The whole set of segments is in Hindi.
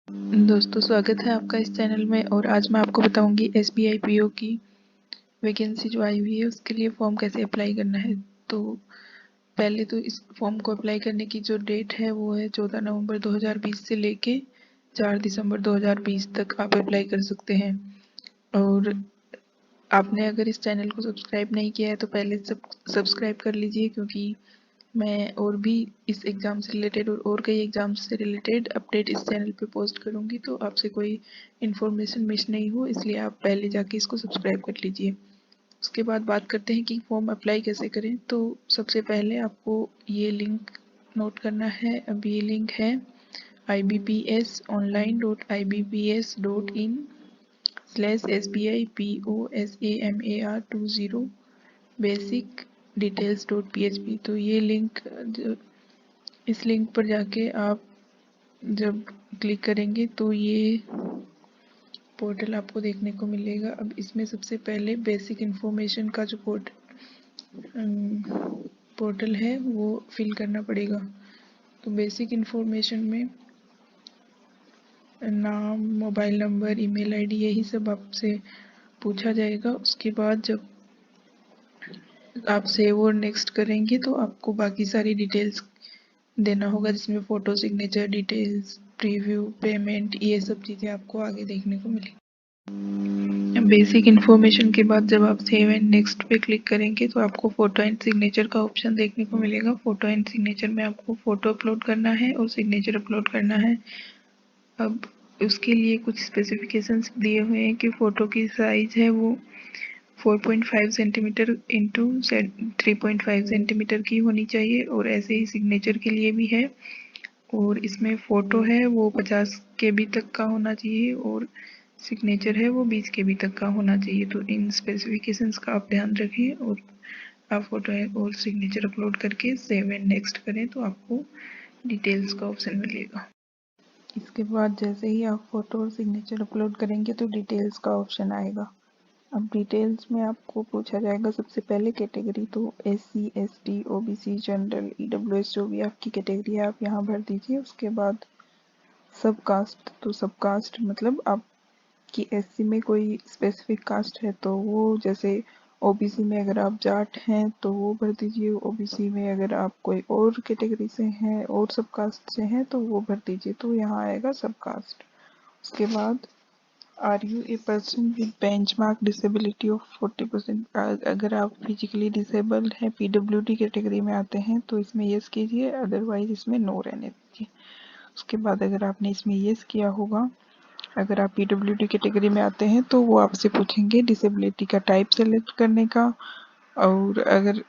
दोस्तों स्वागत है आपका इस चैनल में। और आज मैं आपको बताऊंगी SBI PO की वैकेंसी जो आई हुई है उसके लिए फॉर्म कैसे अप्लाई करना है। तो पहले तो इस फॉर्म को अप्लाई करने की जो डेट है वो है 14 नवंबर 2020 से लेके 4 दिसंबर 2020 तक आप अप्लाई कर सकते हैं। और आपने अगर इस चैनल को सब्सक्राइब नहीं किया है तो पहले सब्सक्राइब कर लीजिए, क्योंकि मैं और भी इस एग्ज़ाम से रिलेटेड और कई एग्ज़ाम से रिलेटेड अपडेट इस चैनल पे पोस्ट करूँगी, तो आपसे कोई इन्फॉर्मेशन मिस नहीं हो, इसलिए आप पहले जाके इसको सब्सक्राइब कर लीजिए। उसके बाद बात करते हैं कि फॉर्म अप्लाई कैसे करें। तो सबसे पहले आपको ये लिंक नोट करना है। अब ये लिंक है ibpsonline.ibbs.in/SBIPOSAMAR20 basic-details.php। तो ये लिंक, इस लिंक पर जाके आप जब क्लिक करेंगे तो ये पोर्टल आपको देखने को मिलेगा। अब इसमें सबसे पहले बेसिक इन्फॉर्मेशन का जो पोर्टल है वो फिल करना पड़ेगा। तो बेसिक इन्फॉर्मेशन में नाम, मोबाइल नंबर, ईमेल आईडी, यही सब आपसे पूछा जाएगा। उसके बाद जब आप सेव और नेक्स्ट करेंगे तो आपको बाकी सारी डिटेल्स देना होगा, जिसमें photo, signature details, preview, payment, ये सब चीज़ें आपको आगे देखने को मिलेगी। बेसिक इन्फॉर्मेशन के बाद जब आप सेव एंड नेक्स्ट पे क्लिक करेंगे तो आपको फ़ोटो एंड सिग्नेचर का ऑप्शन देखने को मिलेगा। फ़ोटो एंड सिग्नेचर में आपको फ़ोटो अपलोड करना है और सिग्नेचर अपलोड करना है। अब उसके लिए कुछ स्पेसिफिकेशंस दिए हुए हैं कि फ़ोटो की साइज़ है वो 4.5 सेंटीमीटर इंटू 3.5 सेंटीमीटर की होनी चाहिए, और ऐसे ही सिग्नेचर के लिए भी है। और इसमें फ़ोटो है वो 50 KB तक का होना चाहिए और सिग्नेचर है वो 20 KB तक का होना चाहिए। तो इन स्पेसिफिकेशंस का आप ध्यान रखें और आप फ़ोटो और सिग्नेचर अपलोड करके सेव एंड नेक्स्ट करें तो आपको डिटेल्स का ऑप्शन मिलेगा। इसके बाद जैसे ही आप फ़ोटो और सिग्नेचर अपलोड करेंगे तो डिटेल्स का ऑप्शन आएगा। अब डिटेल्स में आपको पूछा जाएगा सबसे पहले कैटेगरी, तो SC ST OBC general EWS जो भी आपकी कैटेगरी है आप यहाँ भर दीजिए। उसके बाद सब कास्ट, तो सब कास्ट मतलब आपकी SC में कोई स्पेसिफिक कास्ट है तो वो, जैसे OBC में अगर आप जाट हैं तो वो भर दीजिए। OBC में अगर आप कोई और कैटेगरी से हैं और सब कास्ट से हैं तो वो भर दीजिए। तो यहाँ आएगा सब कास्ट। उसके बाद are you a person with benchmark disability of 40%। अगर आप फिजिकली डिसेबल्ड हैं, PWD कैटेगरी में आते हैं तो इसमें यस कीजिए, अदरवाइज इसमें नो रहने दीजिए। उसके बाद अगर आपने इसमें यस किया होगा, अगर आप PWD कैटेगरी में आते हैं तो वो आपसे पूछेंगे डिसेबिलिटी का टाइप सेलेक्ट करने का। और अगर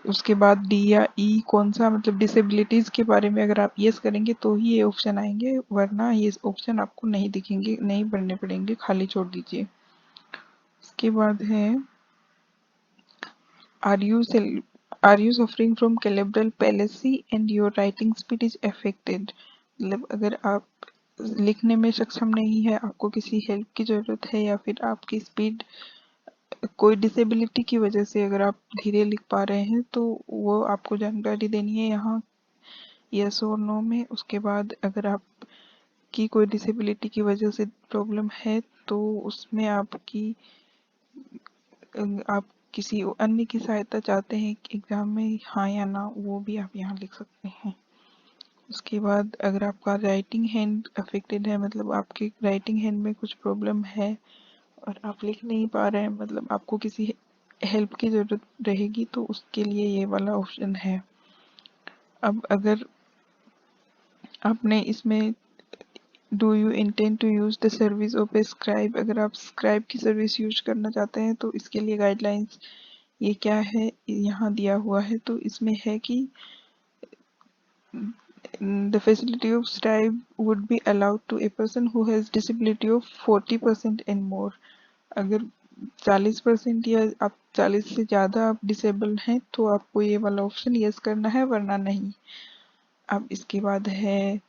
उसके बाद डी या ई कौन सा, मतलब डिसेबिलिटीज़ के बारे में अगर आप यस करेंगे तो ही ये ऑप्शन आएंगे, वरना ये ऑप्शन आपको नहीं दिखेंगे, नहीं भरने पड़ेंगे, खाली छोड़ दीजिए। उसके बाद है are you suffering from cerebral palsy and your writing speed is affected. मतलब अगर आप लिखने में सक्षम नहीं है, आपको किसी हेल्प की ज़रूरत है, या फिर आपकी स्पीड कोई डिसेबिलिटी की वजह से अगर आप धीरे लिख पा रहे हैं तो वो आपको जानकारी देनी है यहाँ यस और नो में। उसके बाद अगर आपकी कोई डिसेबिलिटी की वजह से प्रॉब्लम है तो उसमें आप किसी अन्य की सहायता चाहते हैं एग्जाम में, हाँ या ना, वो भी आप यहाँ लिख सकते हैं। उसके बाद अगर आपका राइटिंग हैंड अफेक्टेड है, मतलब आपके राइटिंग हैंड में कुछ प्रॉब्लम है और आप लिख नहीं पा रहे हैं, मतलब आपको किसी हेल्प की ज़रूरत रहेगी, तो उसके लिए ये वाला ऑप्शन है। अब अगर आपने इसमें do you intend to use the service of a scribe, अगर आप स्क्राइब की सर्विस यूज करना चाहते हैं तो इसके लिए गाइडलाइंस ये क्या है यहाँ दिया हुआ है। तो इसमें है कि the facility of scribe would be allowed to a person who has disability of 40% and more. अगर 40% या आप 40 से ज़्यादा आप डिसेबल्ड हैं तो आपको ये वाला ऑप्शन यस करना है, वरना नहीं। अब इसके बाद है,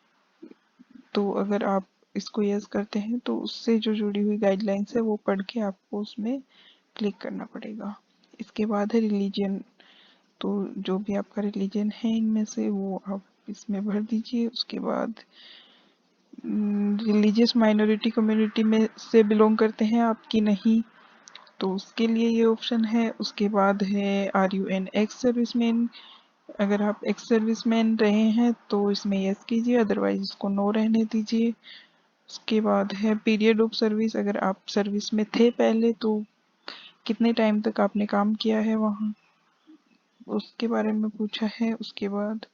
तो अगर आप इसको यस करते हैं तो उससे जो जुड़ी हुई गाइडलाइंस है वो पढ़ के आपको उसमें क्लिक करना पड़ेगा। इसके बाद है रिलीजन, तो जो भी आपका रिलीजन है इनमें से वो आप इसमें भर दीजिए। उसके बाद रिलीजियस माइनॉरिटी कम्युनिटी में से बिलोंग करते हैं आप कि नहीं, तो उसके लिए ये ऑप्शन है। उसके बाद है are you an ex serviceman, अगर आप एक्स सर्विसमैन रहे हैं तो इसमें यस कीजिए, अदरवाइज इसको नो रहने दीजिए। उसके बाद है पीरियड ऑफ सर्विस, अगर आप सर्विस में थे पहले तो कितने टाइम तक आपने काम किया है वहाँ, उसके बारे में पूछा है। उसके बाद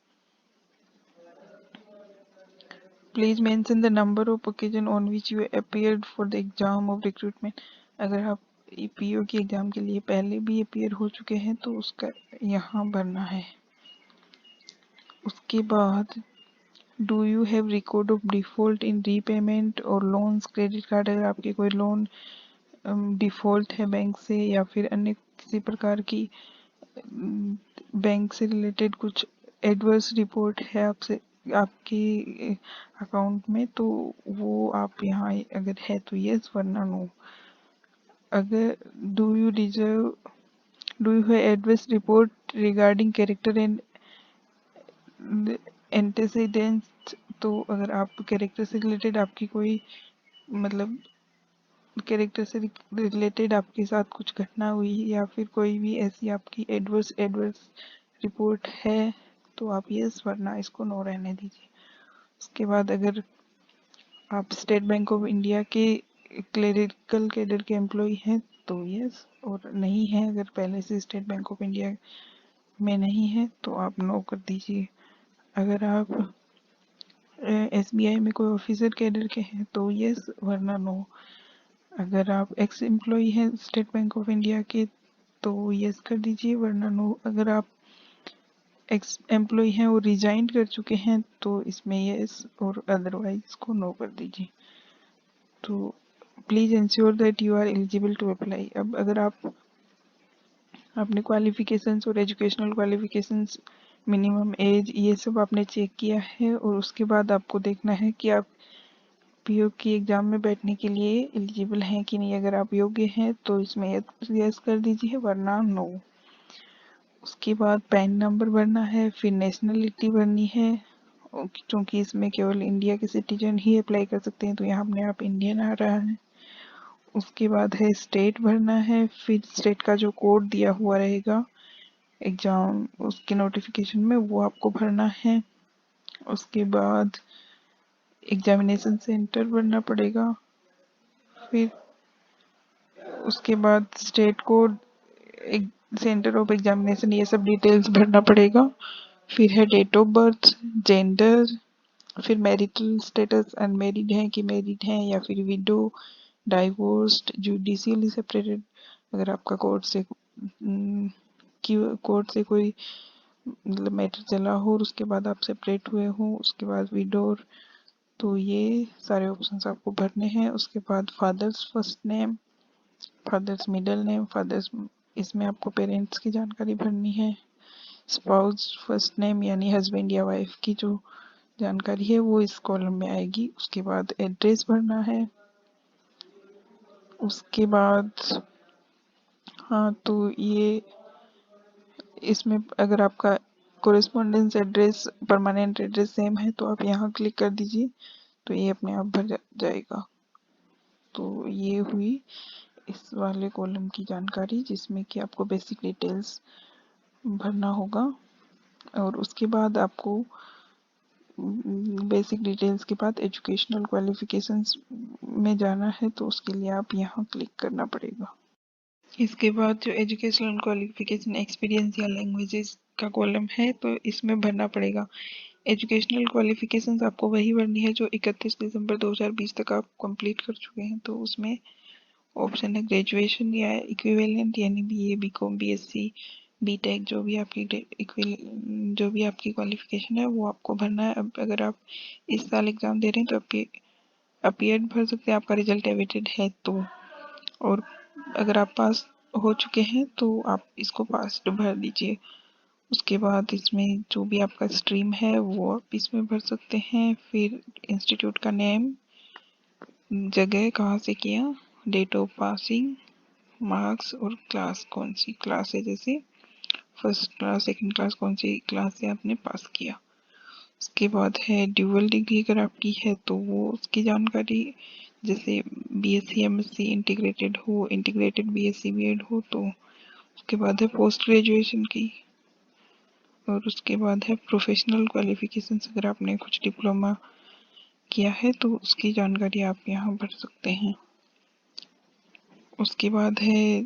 please mention the number of occasion on which you appeared for the exam of recruitment, अगर आप पीओ की एग्जाम के लिए पहले भी अपीयर हो चुके हैं तो उसका यहाँ भरना है। उसके बाद do you have record of default in repayment और लोन्स, क्रेडिट कार्ड, अगर आपके कोई लोन डिफॉल्ट है बैंक से या फिर अन्य किसी प्रकार की बैंक से रिलेटेड कुछ एडवर्स रिपोर्ट है आपसे आपके अकाउंट में, तो वो आप यहाँ अगर है तो यस, वरना नो। अगर do you reserve do you have adverse report regarding character and antecedents, तो अगर आप कैरेक्टर से रिलेटेड आपकी कोई मतलब कैरेक्टर से रिलेटेड आपके साथ कुछ घटना हुई या फिर कोई भी ऐसी आपकी एडवर्स रिपोर्ट है तो आप यस, वरना इसको नो रहने दीजिए। उसके बाद अगर आप स्टेट बैंक ऑफ इंडिया के क्लेरिकल कैडर के एम्प्लॉय हैं तो यस, और नहीं है अगर पहले से स्टेट बैंक ऑफ इंडिया में नहीं है तो आप नो कर दीजिए। अगर आप एसबीआई में कोई ऑफिसर कैडर के हैं तो यस, वरना नो। अगर आप एक्स एम्प्लॉय हैं स्टेट बैंक ऑफ इंडिया के तो यस कर दीजिए, वरना नो। अगर आप एक्स एम्प्लॉय हैं और रिजाइन कर चुके हैं तो इसमें यस, और अदरवाइज इसको नो कर दीजिए। तो please ensure that you are eligible to apply. अब अगर आप अपने क्वालिफिकेशंस और एजुकेशनल क्वालिफिकेशंस, मिनिमम एज, ये सब आपने चेक किया है और उसके बाद आपको देखना है कि आप पीओ की एग्ज़ाम में बैठने के लिए एलिजिबल हैं कि नहीं। अगर आप योग्य हैं तो इसमें यस कर दीजिए, वरना नो। उसके बाद पैन नंबर भरना है, फिर नेशनलिटी भरनी है, क्योंकि इसमें केवल इंडिया के सिटीजन ही अप्लाई कर सकते हैं तो यहाँ अपने आप इंडियन आ रहा है। उसके बाद है स्टेट भरना है, फिर स्टेट का जो कोड दिया हुआ रहेगा एग्ज़ाम उसके नोटिफिकेशन में वो आपको भरना है। उसके बाद एग्जामिनेशन सेंटर भरना पड़ेगा, फिर उसके बाद state code, centre of examination, ये सब डिटेल्स भरना पड़ेगा। फिर है डेट ऑफ बर्थ, जेंडर, फिर मैरिटल स्टेटस, अनमेरिड है कि मैरिड हैं या फिर विडो, डाइवोर्स्ड, जुडिशियली सेपरेटेड, अगर आपका कोर्ट से कोई मतलब मैटर चला हो और उसके बाद आप सेपरेट हुए हो, उसके बाद विडोर, तो ये सारे ऑप्शंस आपको भरने हैं। उसके बाद father's first name, father's middle name, father's, इसमें आपको पेरेंट्स की जानकारी भरनी है। स्पाउस फर्स्ट नेम यानी हस्बैंड या वाइफ की जो जानकारी है वो इस कॉलम में आएगी। उसके बाद एड्रेस भरना है। उसके बाद हाँ, तो ये इसमें अगर आपका correspondence address permanent address same है तो आप यहाँ क्लिक कर दीजिए, तो ये अपने आप भर जाएगा। तो ये हुई इस वाले कॉलम की जानकारी जिसमें कि आपको बेसिक डिटेल्स भरना होगा। और उसके बाद आपको बेसिक डिटेल्स के बाद एजुकेशनल क्वालिफिकेशंस में जाना है तो उसके लिए आप यहाँ क्लिक करना पड़ेगा। इसके बाद जो एजुकेशनल क्वालिफिकेशन, एक्सपीरियंस या लैंग्वेजेस का कॉलम है तो इसमें भरना पड़ेगा। एजुकेशनल क्वालिफिकेशंस आपको वही भरनी है जो 31 दिसंबर 2020 तक आप कंप्लीट कर चुके हैं, तो उसमें ऑप्शन है ग्रेजुएशन या इक्विवेलेंट यानी बीए, बीकॉम, बीएससी, बीटेक, जो भी आपकी क्वालिफिकेशन है वो आपको भरना है। अब अगर आप इस साल एग्ज़ाम दे रहे हैं तो आपके अपीयर्ड भर सकते हैं, आपका रिजल्ट एविटेड है तो। और अगर आप पास हो चुके हैं तो आप इसको पास्ड भर दीजिए। उसके बाद इसमें जो भी आपका स्ट्रीम है वो आप इसमें भर सकते हैं। फिर इंस्टीट्यूट का नेम, जगह कहाँ से किया, डेट ऑफ पासिंग, मार्क्स और क्लास, कौन सी क्लास है, जैसे फर्स्ट क्लास, सेकंड क्लास, कौन सी क्लास से आपने पास किया। उसके बाद है ड्यूअल डिग्री अगर आपकी है तो वो उसकी जानकारी, जैसे बीएससी एमएससी इंटीग्रेटेड हो, इंटीग्रेटेड बीएससी बीएड हो तो। उसके बाद है पोस्ट ग्रेजुएशन की, और उसके बाद है प्रोफेशनल क्वालिफिकेशंस, अगर आपने कुछ डिप्लोमा किया है तो उसकी जानकारी आप यहाँ भर सकते हैं। उसके बाद है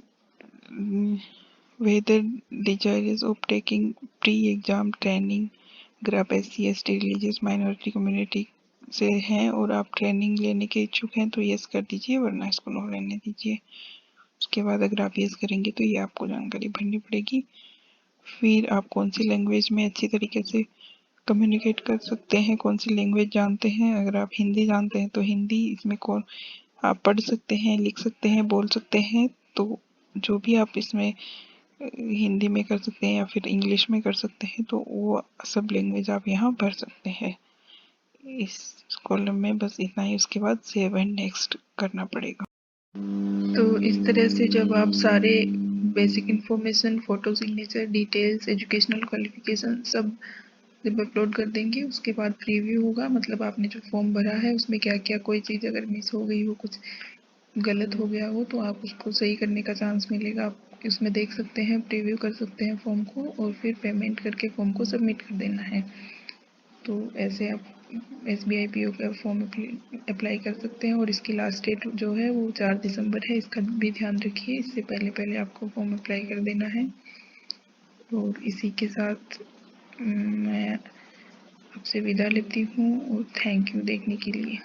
whether desires of taking pre exam training, अगर आप SC/ST रिलीजियस माइनॉरिटी कम्युनिटी से हैं और आप ट्रेनिंग लेने के इच्छुक हैं तो यस कर दीजिए, वरना इसको नो रहने दीजिए। उसके बाद अगर आप यस करेंगे तो ये आपको जानकारी भरनी पड़ेगी। फिर आप कौन सी लैंग्वेज में अच्छी तरीके से कम्युनिकेट कर सकते हैं, कौन सी लैंग्वेज जानते हैं, अगर आप हिंदी जानते हैं तो हिंदी, इसमें कौन आप पढ़ सकते हैं, लिख सकते हैं, बोल सकते हैं, तो जो भी आप इसमें हिंदी में कर सकते हैं या फिर इंग्लिश में कर सकते हैं तो वो सब लैंग्वेज आप यहाँ भर सकते हैं। इस कॉलम में बस इतना ही, उसके बाद सेव एंड नेक्स्ट करना पड़ेगा। तो इस तरह से जब आप सारे basic information, photo signature, details, educational qualification सब जब अपलोड कर देंगे, उसके बाद प्रीव्यू होगा, मतलब आपने जो फॉर्म भरा है उसमें क्या क्या कोई चीज़ अगर मिस हो गई हो, कुछ गलत हो गया हो तो आप उसको सही करने का चांस मिलेगा। आप उसमें देख सकते हैं, प्रीव्यू कर सकते हैं फॉर्म को, और फिर पेमेंट करके फॉर्म को सबमिट कर देना है। तो ऐसे आप SBI PO का फॉर्म अप्लाई कर सकते हैं, और इसकी लास्ट डेट जो है वो 4 दिसंबर है, इसका भी ध्यान रखिए, इससे पहले पहले आपको फॉर्म अप्लाई कर देना है। और इसी के साथ मैं आपसे विदा लेती हूँ, और थैंक यू देखने के लिए।